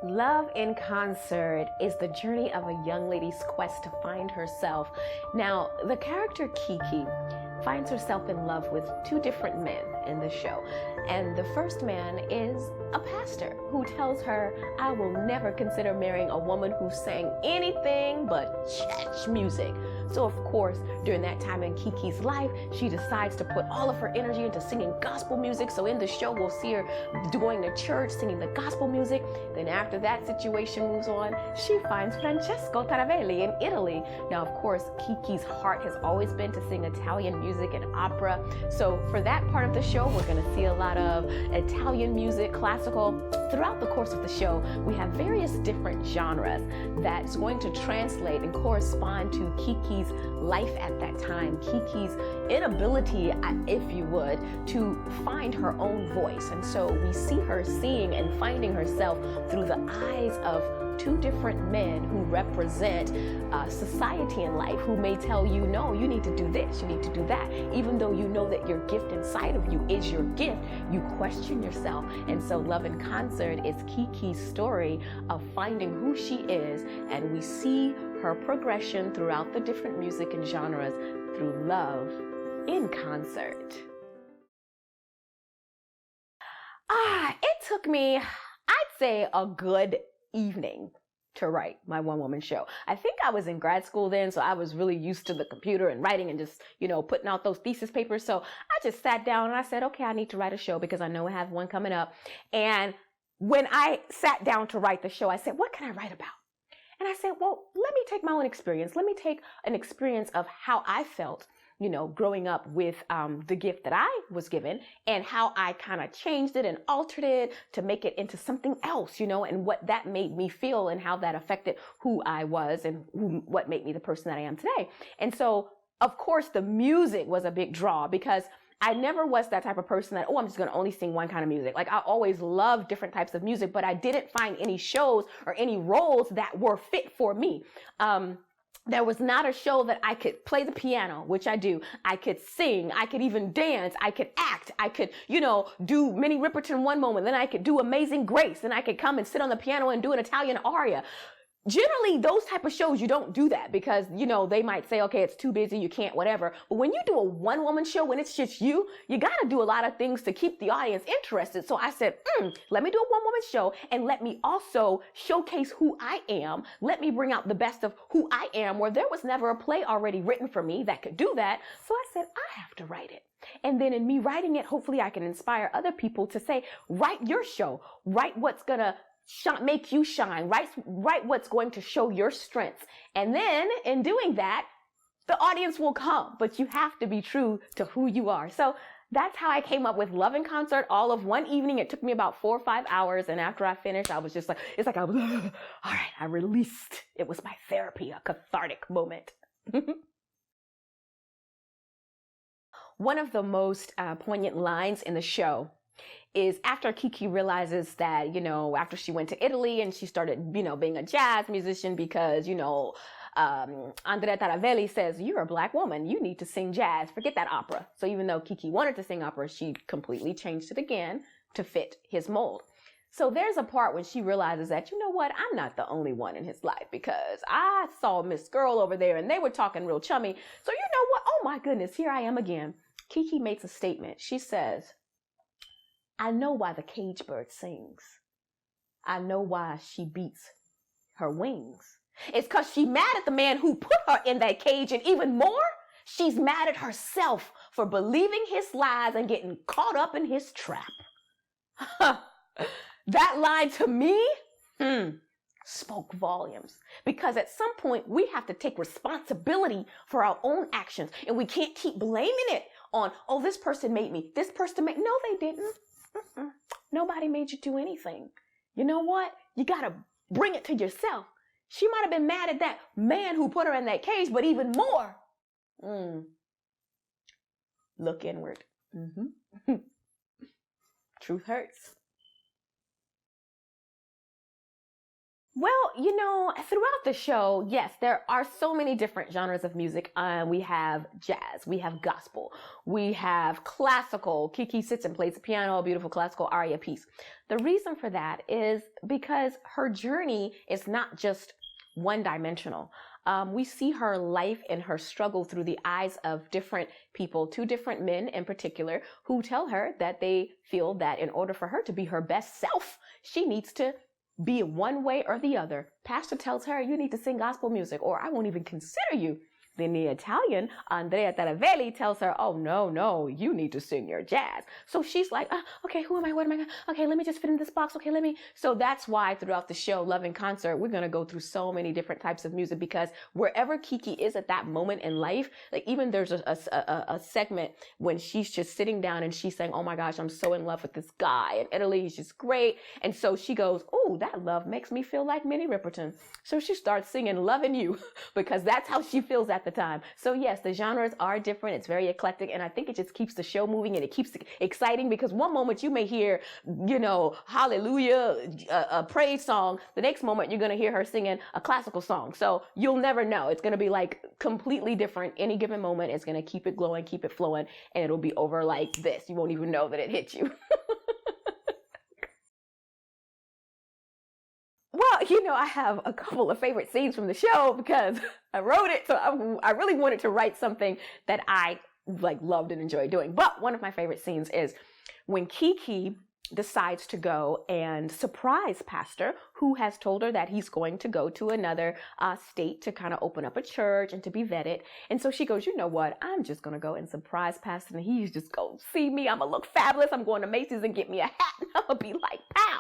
Love in Concert is the journey of a young lady's quest to find herself. Now, the character Kiki finds herself in love with two different men in the show. And the first man is a pastor who tells her, I will never consider marrying a woman who sang anything but church music. So of course, during that time in Kiki's life, she decides to put all of her energy into singing gospel music. So in the show, we'll see her going to church, singing the gospel music. Then after that situation moves on, she finds Francesco Taravelli in Italy. Now, of course, Kiki's heart has always been to sing Italian music and opera. So for that part of the show, we're going to see a lot of Italian music, classical. Throughout the course of the show, we have various different genres that's going to translate and correspond to Kiki's life at that time, Kiki's inability, if you would, to find her own voice. And so we see her seeing and finding herself through the eyes of two different men who represent society in life, who may tell you, no, you need to do this, you need to do that. Even though you know that your gift inside of you is your gift, you question yourself. And so Love in Concert is Kiki's story of finding who she is, and we see her progression throughout the different music and genres through Love in Concert. It took me, I'd say, a good evening to write my one-woman show. I think I was in grad school then, so I was really used to the computer and writing and just, putting out those thesis papers. So I just sat down and I said, okay, I need to write a show because I know I have one coming up. And when I sat down to write the show, I said, what can I write about? And I said, well, let me take my own experience. Let me take an experience of how I felt, growing up with the gift that I was given, and how I kind of changed it and altered it to make it into something else, and what that made me feel and how that affected who I was and what made me the person that I am today. And so, of course, the music was a big draw because I never was that type of person that, I'm just going to only sing one kind of music. Like, I always loved different types of music, but I didn't find any shows or any roles that were fit for me. There was not a show that I could play the piano, which I do. I could sing. I could even dance. I could act. I could, do Minnie Riperton one moment. Then I could do Amazing Grace. Then I could come and sit on the piano and do an Italian aria. Generally, those type of shows, you don't do that because, they might say, okay, it's too busy, you can't, whatever. But when you do a one-woman show, when it's just you got to do a lot of things to keep the audience interested. So I said, let me do a one-woman show and let me also showcase who I am. Let me bring out the best of who I am, where there was never a play already written for me that could do that. So I said, I have to write it. And then in me writing it, hopefully I can inspire other people to say, write your show, write what's going to make you shine, write what's going to show your strengths. And then in doing that, the audience will come, but you have to be true to who you are. So that's how I came up with Love in Concert all of one evening. It took me about 4 or 5 hours. And after I finished, I was just like, I was, all right, I released. It was my therapy, a cathartic moment. One of the most poignant lines in the show is after Kiki realizes that, after she went to Italy and she started, being a jazz musician because, Andrea Taravelli says, you're a black woman. You need to sing jazz. Forget that opera. So even though Kiki wanted to sing opera, she completely changed it again to fit his mold. So there's a part when she realizes that, I'm not the only one in his life because I saw Miss Girl over there and they were talking real chummy. So you know what? Oh my goodness, here I am again. Kiki makes a statement. She says, I know why the cage bird sings. I know why she beats her wings. It's because she's mad at the man who put her in that cage, and even more, she's mad at herself for believing his lies and getting caught up in his trap. That line to me spoke volumes, because at some point we have to take responsibility for our own actions, and we can't keep blaming it on, this person made me, this person made, no, they didn't. Nobody made you do anything. You know what? You got to bring it to yourself. She might have been mad at that man who put her in that cage, but even more, look inward. Truth hurts. Well, throughout the show, yes, there are so many different genres of music. We have jazz, we have gospel, we have classical. Kiki sits and plays the piano, a beautiful classical aria piece. The reason for that is because her journey is not just one dimensional. We see her life and her struggle through the eyes of different people, two different men in particular, who tell her that they feel that in order for her to be her best self, she needs to be it one way or the other. Pastor tells her, you need to sing gospel music or I won't even consider you. Then the Italian, Andrea Taravelli, tells her, oh, no, you need to sing your jazz. So she's like, okay, who am I? What am I? Okay, let me just fit in this box. Okay, let me. So that's why throughout the show, Love in Concert, we're going to go through so many different types of music because wherever Kiki is at that moment in life, like even there's a segment when she's just sitting down and she's saying, oh my gosh, I'm so in love with this guy in Italy. He's just great. And so she goes, oh, that love makes me feel like Minnie Riperton. So she starts singing Loving You because that's how she feels at the time. So yes, the genres are different. It's very eclectic. And I think it just keeps the show moving and it keeps it exciting because one moment you may hear, hallelujah, a praise song. The next moment you're going to hear her singing a classical song. So you'll never know. It's going to be like completely different. Any given moment it's going to keep it glowing, keep it flowing, and it'll be over like this. You won't even know that it hit you. Well, I have a couple of favorite scenes from the show because I wrote it. So I really wanted to write something that I loved and enjoyed doing. But one of my favorite scenes is when Kiki decides to go and surprise Pastor, who has told her that he's going to go to another state to kind of open up a church and to be vetted. And so she goes, you know what? I'm just going to go and surprise Pastor and he's just going to see me. I'm going to look fabulous. I'm going to Macy's and get me a hat and I'm going to be like, pow.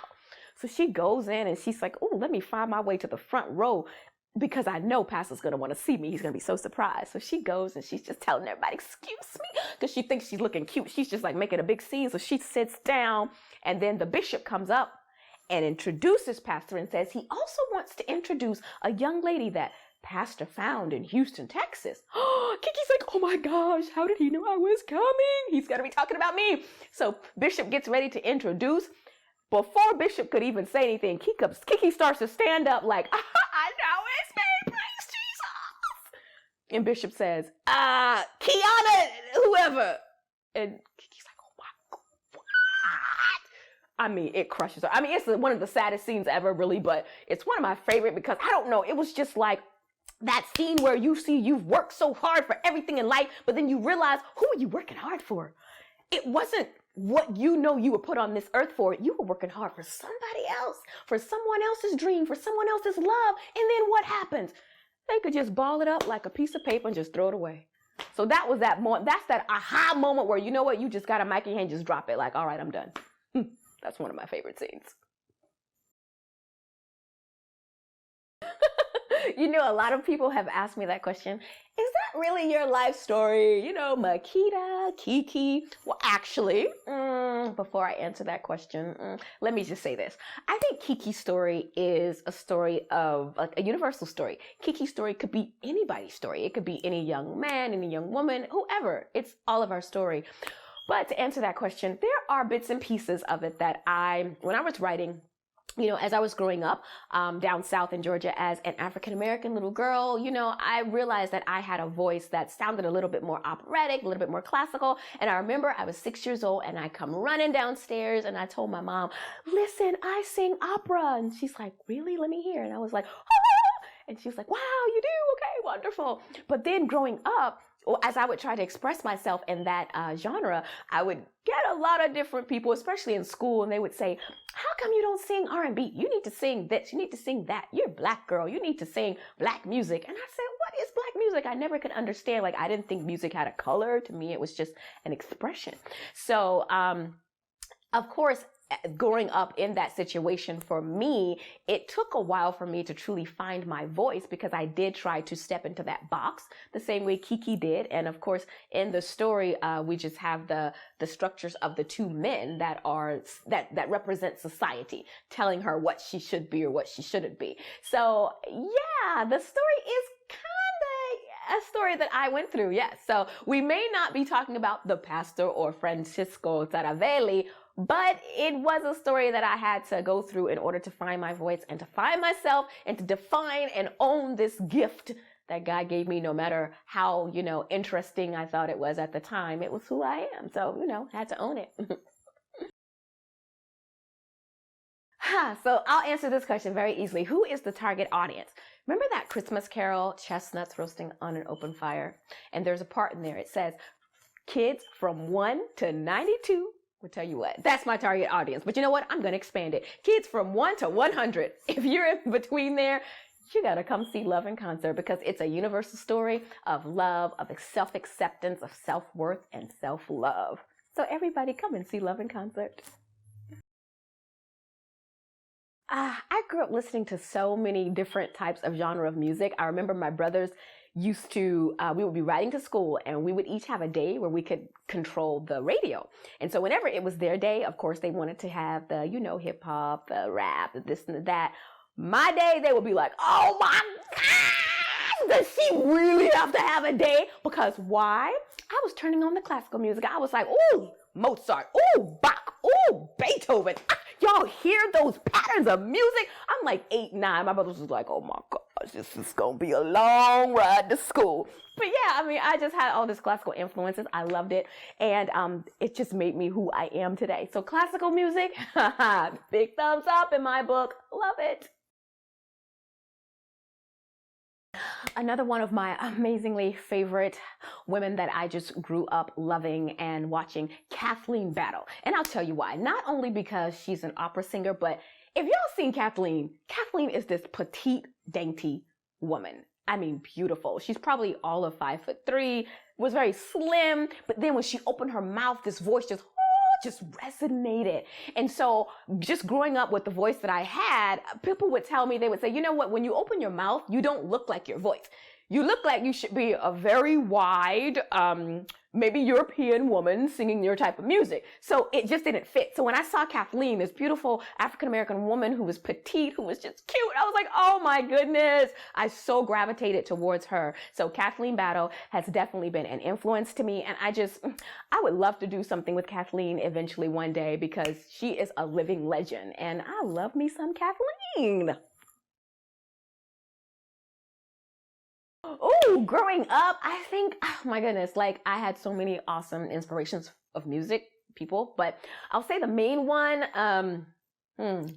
So she goes in and she's like, oh, let me find my way to the front row because I know Pastor's going to want to see me. He's going to be so surprised. So she goes and she's just telling everybody, excuse me, because she thinks she's looking cute. She's just like making a big scene. So she sits down and then the bishop comes up and introduces Pastor and says he also wants to introduce a young lady that Pastor found in Houston, Texas. Kiki's like, oh my gosh, how did he know I was coming? He's going to be talking about me. So Bishop gets ready to introduce. Before Bishop could even say anything, Kiki starts to stand up like, I know it's me, praise Jesus. And Bishop says, Kiana, whoever. And Kiki's like, oh my God, what? I mean, it crushes her. I mean, it's one of the saddest scenes ever, really, but it's one of my favorite because, I don't know, it was just like that scene where you see you've worked so hard for everything in life, but then you realize, who are you working hard for? It wasn't what you were put on this earth for. You were working hard for somebody else, for someone else's dream, for someone else's love. And then what happens? They could just ball it up like a piece of paper and just throw it away. So that was that moment. That's that aha moment where, you know what? You just got a mic in your hand, just drop it. Like, all right, I'm done. That's one of my favorite scenes. A lot of people have asked me that question. Is that really your life story? Makeda, Kiki. Well, actually, before I answer that question, let me just say this. I think Kiki's story is a story of a universal story. Kiki's story could be anybody's story. It could be any young man, any young woman, whoever. It's all of our story. But to answer that question, there are bits and pieces of it that when I was writing, as I was growing up down south in Georgia as an African-American little girl, I realized that I had a voice that sounded a little bit more operatic, a little bit more classical. And I remember I was 6 years old and I come running downstairs and I told my mom, listen, I sing opera. And she's like, really? Let me hear. And I was like, ah! And she was like, wow, you do? Okay, wonderful. But then growing up, as I would try to express myself in that genre, I would get a lot of different people, especially in school, and they would say, how come you don't sing R&B? You need to sing this. You need to sing that. You're a black girl. You need to sing black music. And I said, what is black music? I never could understand. I didn't think music had a color. To me, it was just an expression. So, of course, growing up in that situation for me, it took a while for me to truly find my voice because I did try to step into that box the same way Kiki did. And of course, in the story, we just have the structures of the two men that represent society, telling her what she should be or what she shouldn't be. So yeah, the story is kind of a story that I went through. Yes. So we may not be talking about the pastor or Francisco Taravelli but it was a story that I had to go through in order to find my voice and to find myself and to define and own this gift that God gave me, no matter how, interesting I thought it was at the time. It was who I am. So, had to own it. So I'll answer this question very easily. Who is the target audience? Remember that Christmas carol, Chestnuts Roasting on an Open Fire? And there's a part in there. It says, kids from 1 to 92. I'll tell you what, that's my target audience. But you know what? I'm going to expand it. Kids from 1 to 100. If you're in between there, you got to come see Love in Concert, because it's a universal story of love, of self-acceptance, of self-worth, and self-love. So everybody come and see Love in Concert. I grew up listening to so many different types of genre of music. I remember my brothers used to, we would be riding to school and we would each have a day where we could control the radio. And so whenever it was their day, of course, they wanted to have the, hip hop, the rap, the this and the that. My day, they would be like, oh my God, does she really have to have a day? Because why? I was turning on the classical music. I was like, ooh, Mozart, ooh, Bach, ooh, Beethoven. Y'all hear those patterns of music? I'm like 8, 9. My brother was like, oh my gosh, this is going to be a long ride to school. But yeah, I just had all this classical influences. I loved it. And it just made me who I am today. So classical music, big thumbs up in my book. Love it. Another one of my amazingly favorite women that I just grew up loving and watching, Kathleen Battle. And I'll tell you why. Not only because she's an opera singer, but if y'all seen Kathleen is this petite, dainty woman. Beautiful. She's probably all of 5'3", was very slim, but then when she opened her mouth, this voice just resonated. And so just growing up with the voice that I had, people would tell me, they would say, you know what, when you open your mouth, you don't look like your voice. You look like you should be a very wide, maybe European woman singing your type of music. So it just didn't fit. So when I saw Kathleen, this beautiful African-American woman who was petite, who was just cute, I was like, oh my goodness. I so gravitated towards her. So Kathleen Battle has definitely been an influence to me. And I would love to do something with Kathleen eventually one day, because she is a living legend. And I love me some Kathleen. Oh, growing up, I think, oh my goodness, I had so many awesome inspirations of music, people, but I'll say the main one,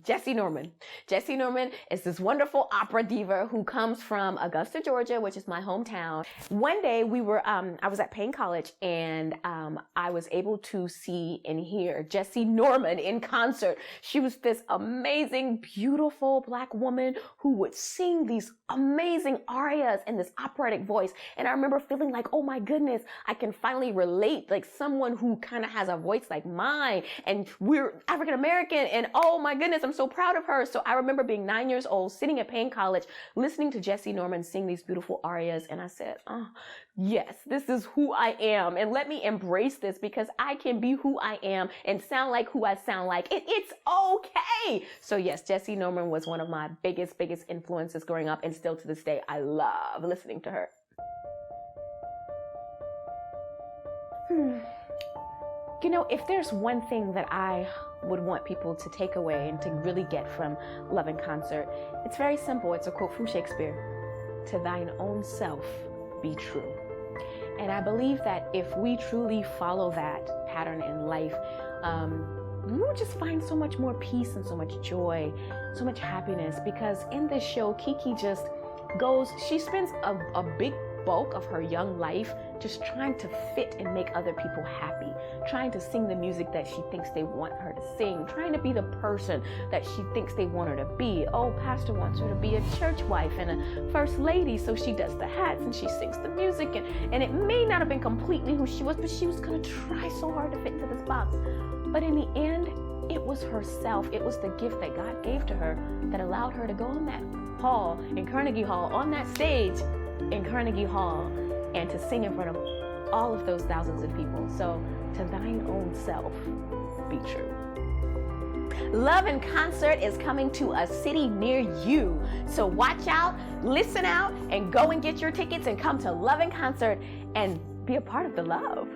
Jessie Norman. Jessie Norman is this wonderful opera diva who comes from Augusta, Georgia, which is my hometown. One day I was at Payne College, and I was able to see and hear Jessie Norman in concert. She was this amazing, beautiful Black woman who would sing these amazing arias in this operatic voice. And I remember feeling like, oh my goodness, I can finally relate, like someone who kind of has a voice like mine, and we're African American, and oh my goodness, I'm so proud of her. So I remember being 9 years old, sitting at Payne College, listening to Jessie Norman sing these beautiful arias. And I said, oh, yes, this is who I am. And let me embrace this, because I can be who I am and sound like who I sound like. It's okay. So yes, Jessie Norman was one of my biggest influences growing up. And still to this day, I love listening to her. If there's one thing that I would want people to take away and to really get from Love in Concert, it's very simple. It's a quote from Shakespeare: "To thine own self be true." And I believe that if we truly follow that pattern in life, we will just find so much more peace and so much joy, so much happiness. Because in this show, Kiki just she spends a big bulk of her young life just trying to fit and make other people happy, trying to sing the music that she thinks they want her to sing, trying to be the person that she thinks they want her to be. Oh, pastor wants her to be a church wife and a first lady, so she does the hats and she sings the music, and it may not have been completely who she was, but she was going to try so hard to fit into this box. But in the end, it was herself. It was the gift that God gave to her that allowed her to go on that hall in Carnegie Hall, on that stage in Carnegie Hall, and to sing in front of all of those thousands of people. So, to thine own self be true. Love in Concert is coming to a city near you. So watch out, listen out, and go and get your tickets and come to Love in Concert and be a part of the love.